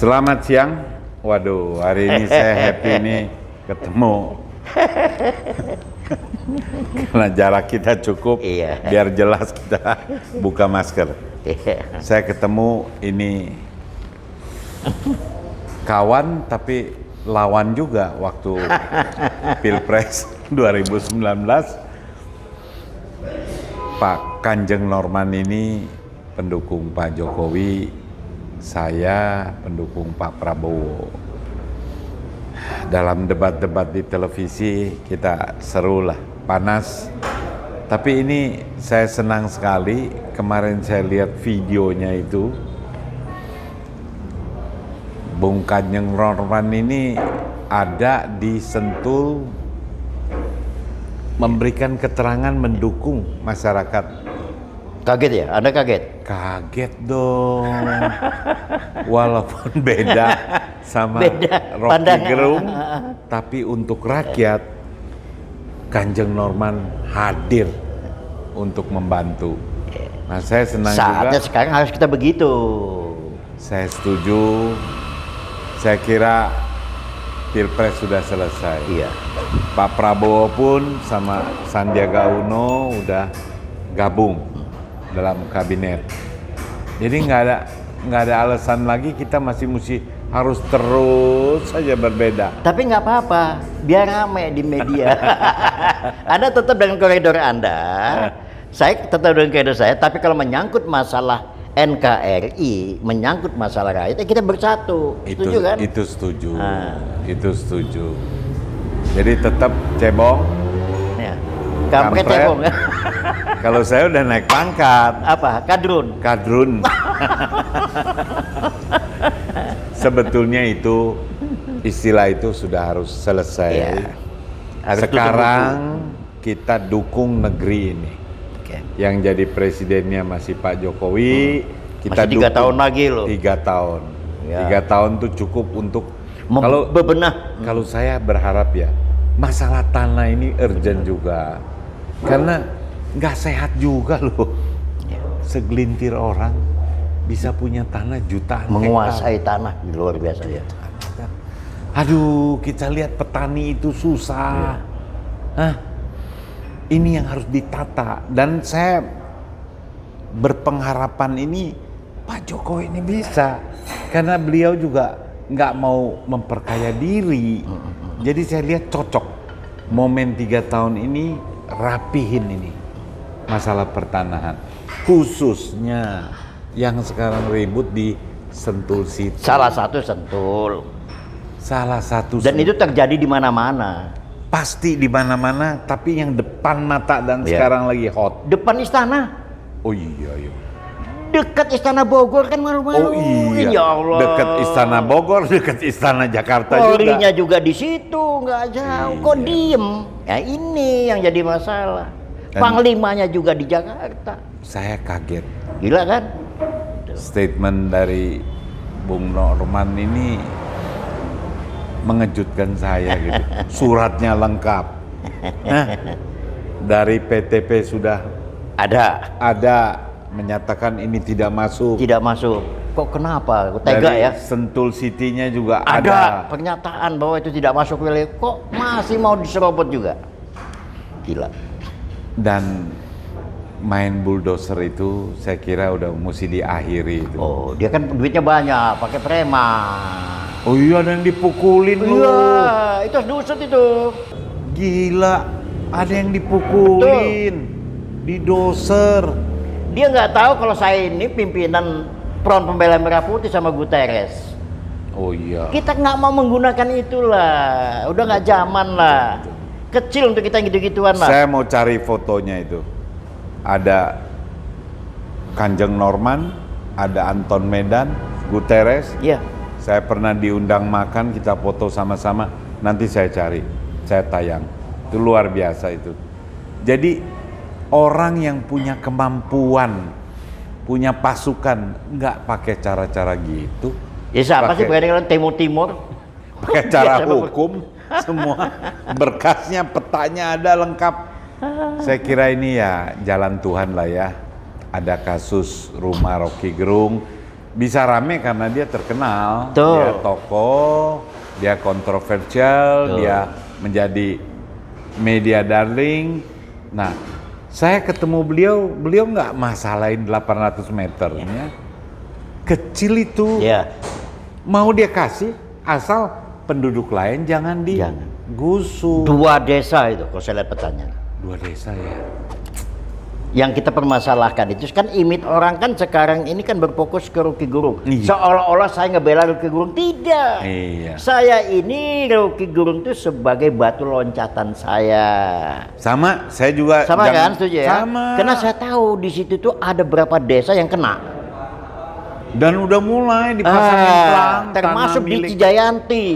Selamat siang. Waduh, hari ini saya happy nih ketemu. Karena jarak kita cukup, biar jelas kita buka masker. Saya ketemu ini kawan tapi lawan juga waktu Pilpres 2019. Pak Kanjeng Norman ini pendukung Pak Jokowi, saya pendukung Pak Prabowo. Dalam debat-debat di televisi kita seru lah, panas. Tapi ini saya senang sekali, kemarin saya lihat videonya itu. Bung Kanjeng Norman ini ada di Sentul memberikan keterangan mendukung masyarakat. Kaget ya? Anda kaget? Kaget dong. Walaupun beda sama Rocky Gerung, tapi untuk rakyat Kanjeng Norman hadir untuk membantu. Nah, saya senang Saatnya juga. sekarang harus kita begitu. Saya setuju. Saya kira Pilpres sudah selesai. Iya. Pak Prabowo pun sama Sandiaga Uno udah gabung dalam kabinet. Jadi nggak ada alasan lagi kita mesti harus terus saja berbeda. Tapi nggak apa-apa, biar ramai di media. Anda tetap dengan koridor Anda, saya tetap dengan koridor saya. Tapi kalau menyangkut masalah NKRI, menyangkut masalah rakyat, kita bersatu. Setuju kan? Itu setuju. Itu setuju. Jadi tetap cebong. Ya. Kampret cebong. Kalau saya udah naik pangkat. Apa? Kadrun. Kadrun. Sebetulnya itu istilah itu sudah harus selesai. Ya. Harus sekarang kita dukung negeri ini. Okay. Yang jadi presidennya masih Pak Jokowi. Kita masih 3 tahun lagi loh. 3 tahun. Ya. 3 tahun tuh cukup untuk bebenah. Kalau saya berharap ya, masalah tanah ini urgent juga. Karena nggak sehat juga loh. Segelintir orang bisa punya tanah jutaan menguasai hektar. tanah luar biasa ya. Aduh, kita lihat petani itu susah. Ini yang harus ditata. Dan saya berpengharapan ini Pak Jokowi ini bisa. Karena beliau juga nggak mau memperkaya diri. Jadi saya lihat cocok. Momen 3 tahun ini rapihin ini masalah pertanahan. Khususnya yang sekarang ribut di Sentul City. Salah satu Sentul. Dan itu terjadi di mana-mana. Pasti di mana-mana, tapi yang depan mata dan sekarang lagi hot. Depan istana. Oh iya. Dekat Istana Bogor kan malu-malu. Oh iya. Ya Allah. Dekat Istana Bogor, dekat Istana Jakarta Polrinya juga. juga di situ, nggak jauh. Kok diem? Ya ini yang jadi masalah. Dan Panglimanya juga di Jakarta. Saya kaget. Gila kan? Statement dari Bung Norman ini mengejutkan saya gitu. Suratnya lengkap. Dari PTP sudah ada menyatakan ini tidak masuk. Tidak masuk. Kok kenapa? Kok tega dari ya? Sentul City-nya juga ada pernyataan bahwa itu tidak masuk wilayah. Kok masih mau diserobot juga? Gila. Dan main bulldozer itu saya kira udah mesti diakhiri itu. Oh, dia kan duitnya banyak, pakai preman. Oh iya, ada yang dipukulin loh. Iya, itu dusut itu. Gila, ada yang dipukulin. Di doser. Dia nggak tahu kalau saya ini pimpinan Front Pembela Merah Putih sama Guterres. Oh iya. Kita nggak mau menggunakan itulah. Udah nggak zaman lah. Kecil untuk kita gitu-gituan lah. Saya mau cari fotonya itu. Ada Kanjeng Norman, ada Anton Medan, Guterres. Iya. Saya pernah diundang makan, kita foto sama-sama. Nanti saya cari, saya tayang. Itu luar biasa itu. Jadi orang yang punya kemampuan, punya pasukan, nggak pakai cara-cara gitu. Ya siapa sih berani Timur-Timur? Pakai cara hukum, semua berkasnya, petanya ada lengkap. Saya kira ini ya jalan Tuhan lah ya. Ada kasus rumah Rocky Gerung, bisa rame karena dia terkenal, Betul. dia tokoh, dia kontroversial, Betul. dia menjadi media darling. Nah, saya ketemu beliau nggak masalahin 800 meternya, kecil itu, Ya. mau dia kasih asal penduduk lain jangan digusur. 2 desa itu kalau saya lihat petanya. 2 desa ya. Yang kita permasalahkan itu kan image orang kan sekarang ini kan berfokus ke Rocky Gerung. Iya. Seolah-olah saya ngebela Rocky Gerung. Tidak. Iya. Saya ini Rocky Gerung itu sebagai batu loncatan saya. Sama, saya juga. Sama kan, setuju ya? Sama. Karena saya tahu di situ tuh ada berapa desa yang kena. Dan udah mulai dipasangin pelang, termasuk tanah di milik. Cijayanti.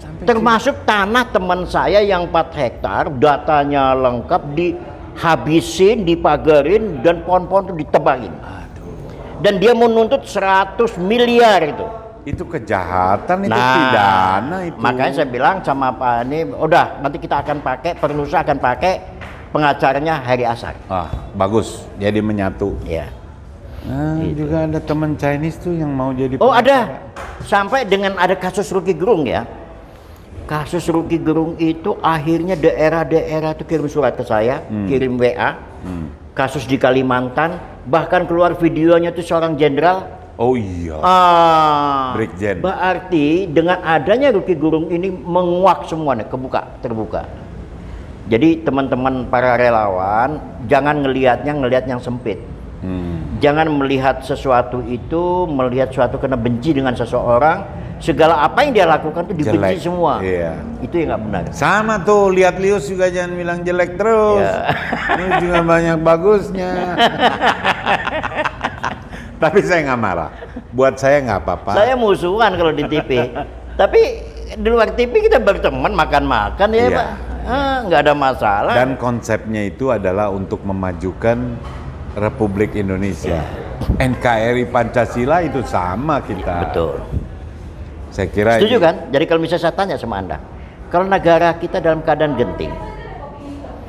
Sampai Termasuk tanah teman saya yang 4 hektar, datanya lengkap, dihabisin, dipagarin, dan pohon-pohon itu ditebangin. Aduh. Dan dia menuntut 100 miliar itu. Itu kejahatan, itu pidana itu. Makanya saya bilang sama Pak ini, udah nanti kita akan pakai, Pernusa akan pakai pengacaranya Hari Asar. Bagus, jadi menyatu. Ya. Gitu. Juga ada teman Chinese tuh yang mau jadi Oh pengacara. ada, sampai dengan ada kasus Rocky Gerung ya. Kasus Rocky Gerung itu akhirnya daerah-daerah itu kirim surat ke saya, kirim WA. Kasus di Kalimantan, bahkan keluar videonya tuh seorang jenderal. Oh iya. Brigjen. Berarti dengan adanya Rocky Gerung ini menguak semuanya, terbuka. Jadi teman-teman para relawan jangan ngelihat yang sempit. Jangan melihat sesuatu itu, melihat sesuatu karena benci dengan seseorang, segala apa yang dia lakukan itu dibenci Jelek. semua. Iya. Itu yang nggak benar. Sama tuh, lihat Lius juga jangan bilang jelek terus. Ya. Ini juga banyak bagusnya. Tapi saya nggak marah. Buat saya nggak apa-apa. Saya musuhan kalau di TV. Tapi di luar TV kita berteman, makan-makan ya, Iya. Pak. Nggak ada masalah. Dan konsepnya itu adalah untuk memajukan Republik Indonesia. NKRI Pancasila itu sama kita. Betul. Saya kira Setuju ini- kan? Jadi kalau misalnya saya tanya sama Anda, kalau negara kita dalam keadaan genting,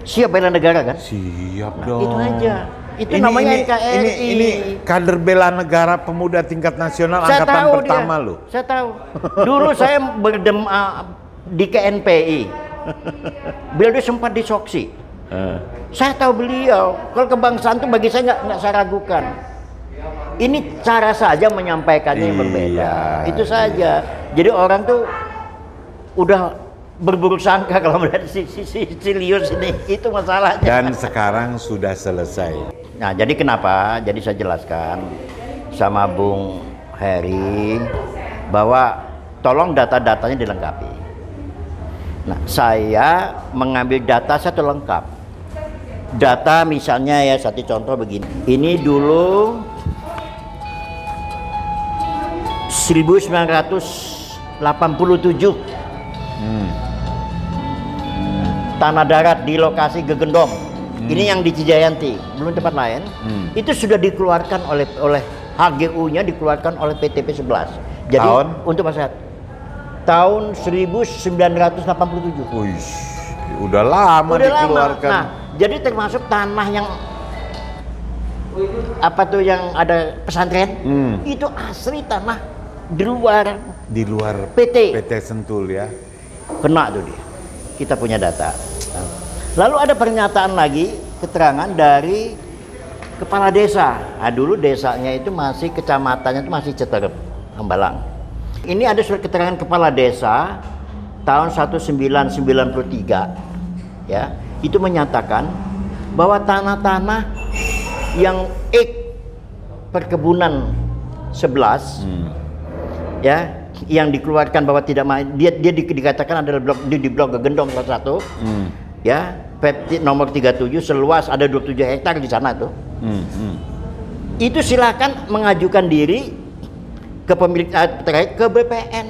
siap bela negara kan? Siap Nah, dong. itu aja. Itu namanya NKRI. Ini kader bela negara pemuda tingkat nasional Saya angkatan tahu pertama dia. loh. Saya tahu. Dulu saya di KNPI. Beliau sempat di Soksi. Saya tahu beliau. Kalau kebangsaan itu bagi saya nggak saya ragukan. Ini cara saja menyampaikannya yang berbeda. Iya. Itu saja. Jadi orang tuh udah berburuk sangka kalau melihat si Lius ini. Itu masalahnya. Dan sekarang sudah selesai. Nah, jadi kenapa? Jadi saya jelaskan sama Bung Heri bahwa tolong data-datanya dilengkapi. Nah, saya mengambil data satu lengkap. Data misalnya ya, satu contoh begini. Ini dulu 1987 tanah darat di lokasi Gegendong. Ini yang di Cijayanti, belum tempat lain. Itu sudah dikeluarkan oleh HGU-nya dikeluarkan oleh PTP 11. Jadi Tahun? untuk masyarakat tahun 1987. Wih, udah lama Udah dikeluarkan. lama. Nah, jadi termasuk tanah yang apa tuh yang ada pesantren, itu asli tanah di luar Di luar PT. Sentul ya. Kena tuh dia. Kita punya data. Lalu ada pernyataan lagi, keterangan dari kepala desa. Nah, dulu desanya itu masih kecamatannya itu masih Ceterep, Hambalang. Ini ada surat keterangan kepala desa tahun 1993 ya. Itu menyatakan bahwa tanah-tanah yang perkebunan 11 ya yang dikeluarkan bahwa tidak dia dikatakan adalah di blok Gegendong salah satu ya PT nomor 37 seluas ada 27 hektar di sana tuh. Itu silakan mengajukan diri ke pemilik terkait ke BPN.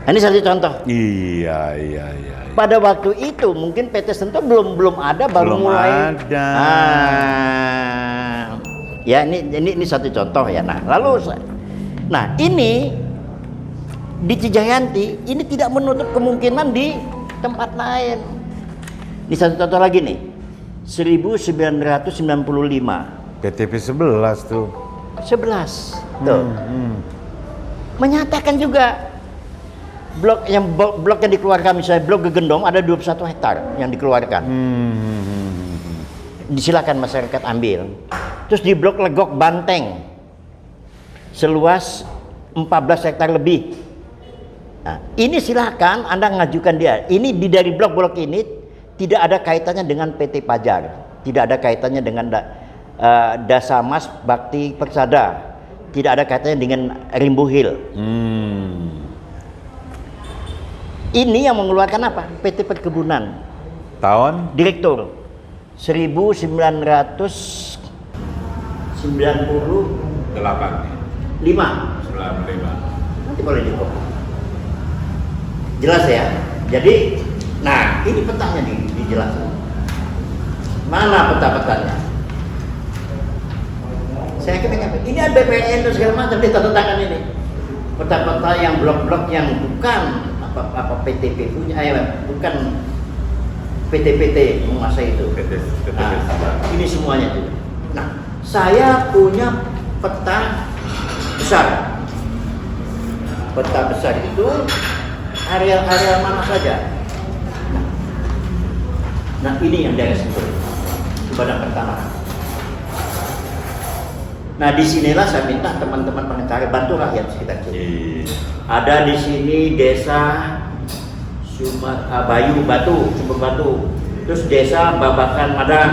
Ini satu contoh. Iya. Pada waktu itu mungkin PT Sentul belum ada, baru Belum mulai. ada. Ya ini satu contoh ya. Nah ini di Cijayanti ini tidak menutup kemungkinan di tempat lain. Ini satu contoh lagi nih. 1995 PTP 11 tuh. 11 tuh. Menyatakan juga blok yang dikeluarkan, misalnya blok Gegendong ada 21 hektar yang dikeluarkan. Disilakan masyarakat ambil. Terus di blok Legok Banteng seluas 14 hektar lebih. Nah, ini silakan Anda ngajukan dia. Ini dari blok-blok ini tidak ada kaitannya dengan PT Pajar, tidak ada kaitannya dengan Dasamas Bakti Persada, tidak ada kaitannya dengan Rimbu Hill. Ini yang mengeluarkan apa? PT Perkebunan. Tahun? Direktur 1995. 95. Nanti boleh dikopi. Jelas ya. Jadi, nah ini petanya dijelaskan. Mana peta-petanya? Saya kira ini ada BPN dan segala macam di tanda tangan ini. Peta-peta yang blok-blok yang bukan apa PTP punya, bukan PT-PT menguasai itu. Nah, ini semuanya itu. Nah, saya punya peta besar. Peta besar itu area-area mana saja. Nah, ini yang daerah Sentul, Badan Pertanahan. Nah, disinilah saya minta teman-teman pengacara bantu rakyat sekitar sini. Ada di sini desa Bayu Batu, Sumber Batu, terus desa Babakan Madang,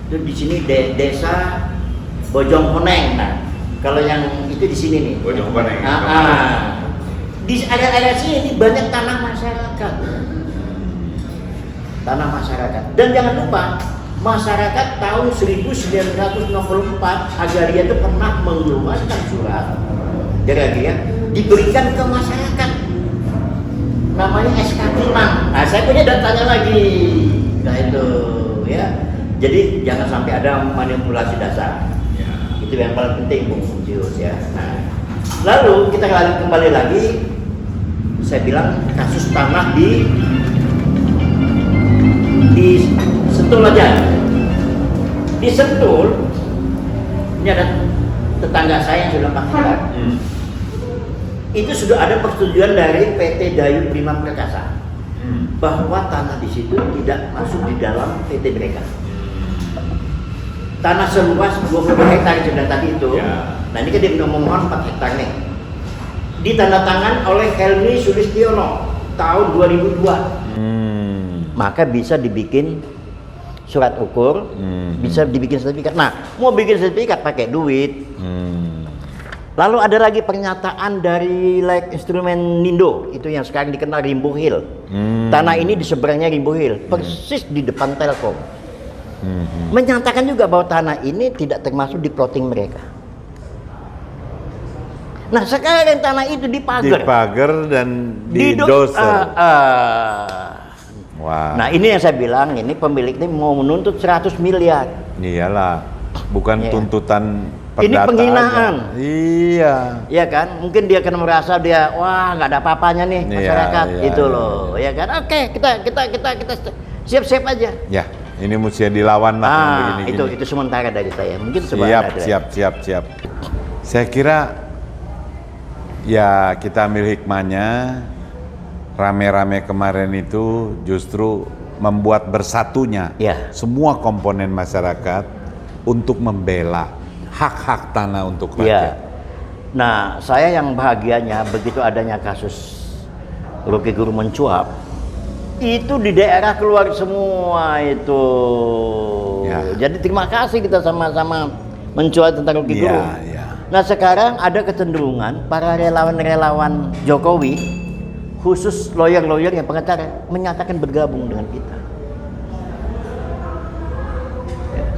terus di sini desa Bojong Koneng. Nah, kalau yang itu di sini nih. Bojong Koneng. Di area-area sini banyak tanah masyarakat. Tanah masyarakat. Dan jangan lupa, masyarakat tahun 1964 Agraria itu pernah mengeluarkan surat Agraria diberikan ke masyarakat, namanya SK Timang. Nah, saya punya datanya lagi. Nah itu ya. Jadi jangan sampai ada manipulasi dasar. Ya. Itu yang paling penting, Bung Jius ya. Nah, lalu kita kembali lagi. Saya bilang kasus tanah di Sentul aja. Di Sentul ini ada tetangga saya yang sudah 4 hektar. Itu sudah ada persetujuan dari PT Dayung Bima Perkasa bahwa tanah di situ tidak masuk di dalam PT mereka. Tanah seluas 20 hektar yang sudah tadi itu. Ya. Nah, ini kan dia memohon 4 hektar nih. Ditandatangan oleh Helmi Sulistiono tahun 2002. Maka bisa dibikin surat ukur, bisa dibikin sertifikat. Nah, mau bikin sertifikat pakai duit. Lalu ada lagi pernyataan dari instrumen Nindo, itu yang sekarang dikenal Rimbu Hill. Tanah ini di seberangnya Rimbu Hill, persis di depan Telkom. Menyatakan juga bahwa tanah ini tidak termasuk di plotting mereka. Nah, sekarang tanah itu dipagar dan didoser. Wah. Nah, ini yang saya bilang, ini pemilik ini mau menuntut 100 miliar. Iyalah, bukan tuntutan perdata. Ini penghinaan. Iya. Iya kan? Mungkin dia akan merasa dia, wah nggak ada apa-apanya nih masyarakat, itu loh, ya kan? Oke, kita siap-siap aja. Ya, ini mesti dilawan lah. Itu sementara dari saya. Mungkin siap. Saya kira ya kita ambil hikmahnya. Rame-rame kemarin itu justru membuat bersatunya semua komponen masyarakat untuk membela hak-hak tanah untuk rakyat. Nah, saya yang bahagianya begitu adanya kasus Rocky Gerung mencuap, itu di daerah keluar semua itu. Jadi terima kasih kita sama-sama mencuat tentang Rocky Gerung. Nah, sekarang ada kecenderungan para relawan-relawan Jokowi, khusus lawyer-lawyer yang pengacara, menyatakan bergabung dengan kita.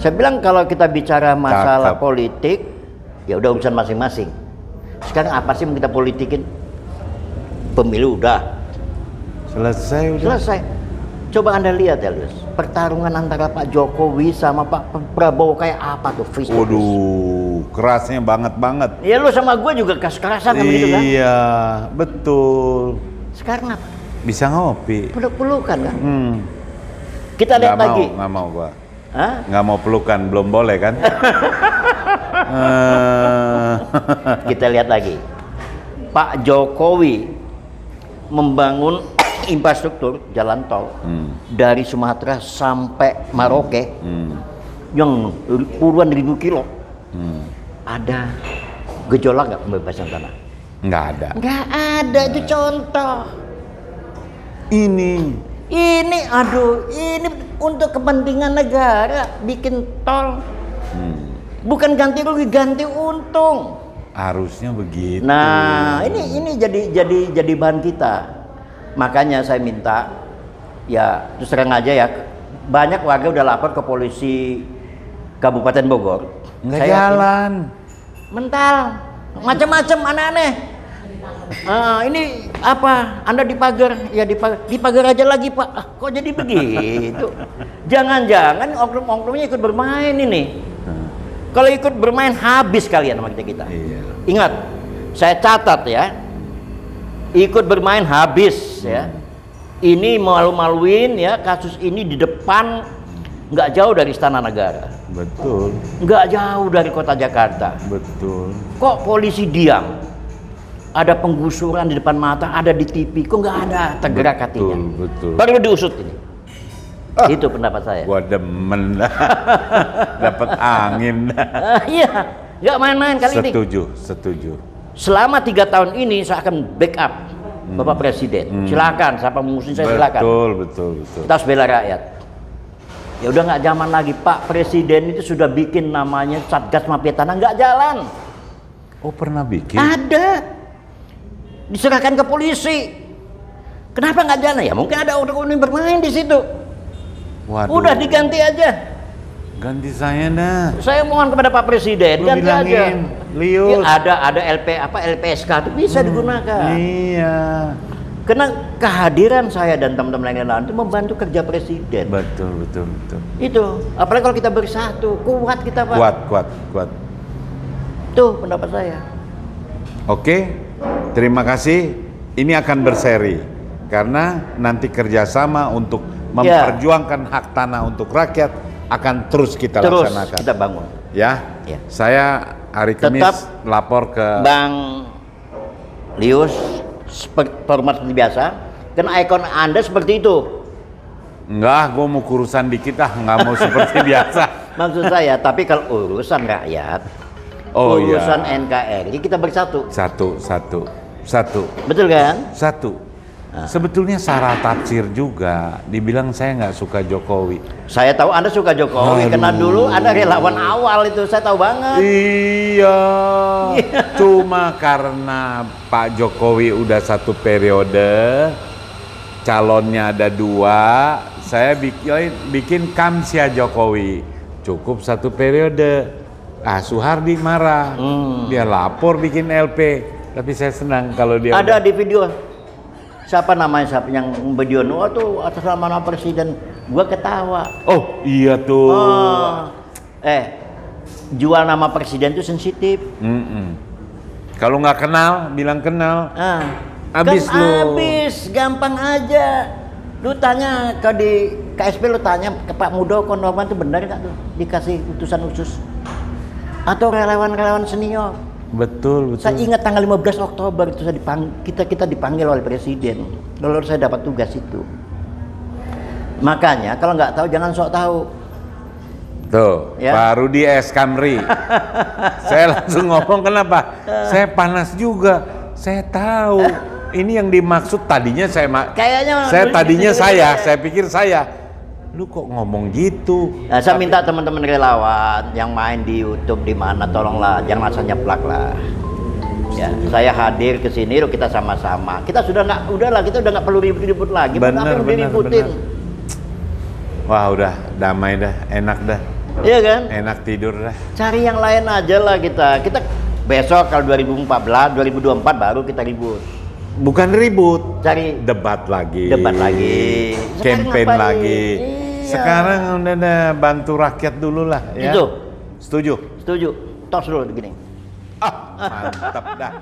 Saya bilang kalau kita bicara masalah politik, ya udah urusan masing-masing. Sekarang apa sih yang kita politikin? Pemilu udah selesai. Coba Anda lihat ya, Luis, pertarungan antara Pak Jokowi sama Pak Prabowo kayak apa tuh? Waduh, kerasnya banget. Ya lu sama gue juga kerasan kan begitu kan? Iya, betul. Sekarang apa? Bisa ngopi. Peluk-pelukan kan? Kita lihat lagi. Nggak mau gua. Hah? Nggak mau pelukan, belum boleh kan? Kita lihat lagi. Pak Jokowi membangun infrastruktur jalan tol dari Sumatera sampai Maroke yang puluhan ribu kilo. Ada gejolak nggak pembebasan tanah? Nggak ada. Nggak ada, itu contoh. Ini aduh, ini untuk kepentingan negara bikin tol. Bukan ganti rugi, ganti untung. Harusnya begitu. Nah, ini jadi bahan kita. Makanya saya minta ya terus terang aja ya, banyak warga udah lapor ke polisi Kabupaten Bogor. Nggak jalan. Mental, macam-macam aneh-aneh. Ini apa? Anda dipagar, ya dipagar aja lagi Pak. Kok jadi begitu? Jangan-jangan oknum-oknumnya ikut bermain ini. Kalau ikut bermain habis kalian sama kita. Iya. Ingat, saya catat ya. Ikut bermain habis ya. Ini malu-maluin ya, kasus ini di depan nggak jauh dari Istana Negara. Betul. Nggak jauh dari kota Jakarta. Betul. Kok polisi diam? Ada penggusuran di depan mata, ada di TV, kok nggak ada tergerak hatinya. Betul. Baru diusut ini. Itu pendapat saya. Gua demen dah. Dapat angin dah. Iya, nggak main-main kali ini. Setuju. Selama 3 tahun ini saya akan backup Bapak Presiden. Silakan, siapa mengusin saya silakan. Betul. Kita harus bela rakyat. Ya udah nggak zaman lagi, Pak Presiden itu sudah bikin namanya Satgas Mafia Tanah, nggak jalan. Oh, pernah bikin? Ada. Diserahkan ke polisi. Kenapa nggak jalan? Ya mungkin ada orang yang bermain di situ. Waduh. Udah diganti aja. Ganti saya dah. Saya mohon kepada Pak Presiden, Lu ganti aja. bilangin, Lius. Ya, ada LPSK itu bisa digunakan. Iya. Karena kehadiran saya dan teman-teman lain itu membantu kerja Presiden. Betul. Itu, apalagi kalau kita bersatu, kuat kita Pak. Kuat. Tuh pendapat saya. Oke, terima kasih. Ini akan berseri karena nanti kerjasama untuk memperjuangkan hak tanah untuk rakyat akan terus kita laksanakan. Kita bangun. Ya. Ya. Saya hari Kamis lapor ke Bang Lius, format seperti biasa. Kan ikon Anda seperti itu. Enggak, gue mau kurusan dikit nggak mau seperti biasa. Maksud saya, tapi kalau urusan rakyat, urusan NKRI kita bersatu. Satu. Betul kan? Satu. Sebetulnya salah tafsir juga. Dibilang saya nggak suka Jokowi. Saya tahu Anda suka Jokowi, karena dulu Anda relawan awal itu, saya tahu banget. Iya. Cuma karena Pak Jokowi udah 1 periode, calonnya ada 2, saya bikin Kamsia Jokowi. Cukup 1 periode. Suhardi marah. Dia lapor bikin LP. Tapi saya senang kalau dia ada di video. Siapa yang video tuh atas nama Presiden, gua ketawa. Oh iya tuh. Jual nama Presiden itu sensitif. Kalau nggak kenal, bilang kenal. Habis kan lu. Habis, gampang aja. Lu tanya di KSP, lu tanya ke Pak Muldoko Norman itu benar nggak tuh dikasih utusan khusus? Atau relawan-relawan senior? Betul. Saya ingat tanggal 15 Oktober itu kita dipanggil oleh Presiden. Lalu saya dapat tugas itu. Makanya kalau nggak tahu jangan sok tahu. Tuh, Ya. Pak Rudi S. Kamri. Saya langsung ngomong kenapa? Saya panas juga. Saya tahu. Ini yang dimaksud tadinya saya pikir saya. Lu kok ngomong gitu? Nah, saya minta teman-teman relawan yang main di YouTube di mana, tolonglah jangan asal nyeplak lah. Ya, saya hadir ke sini, kita sama-sama. Kita sudah nggak perlu ribut-ribut lagi. Benar. Ributin. Wah, udah damai dah, enak dah. Iya kan? Enak tidur dah. Cari yang lain aja lah kita. Kita besok kalau 2024 baru kita ribut. Bukan ribut, Cari debat lagi. Sekarang Campaign ngapain? lagi. Iya. Sekarang udah bantu rakyat dulu lah ya. Itu. Setuju? Setuju. Tos dulu begini. Mantap dah.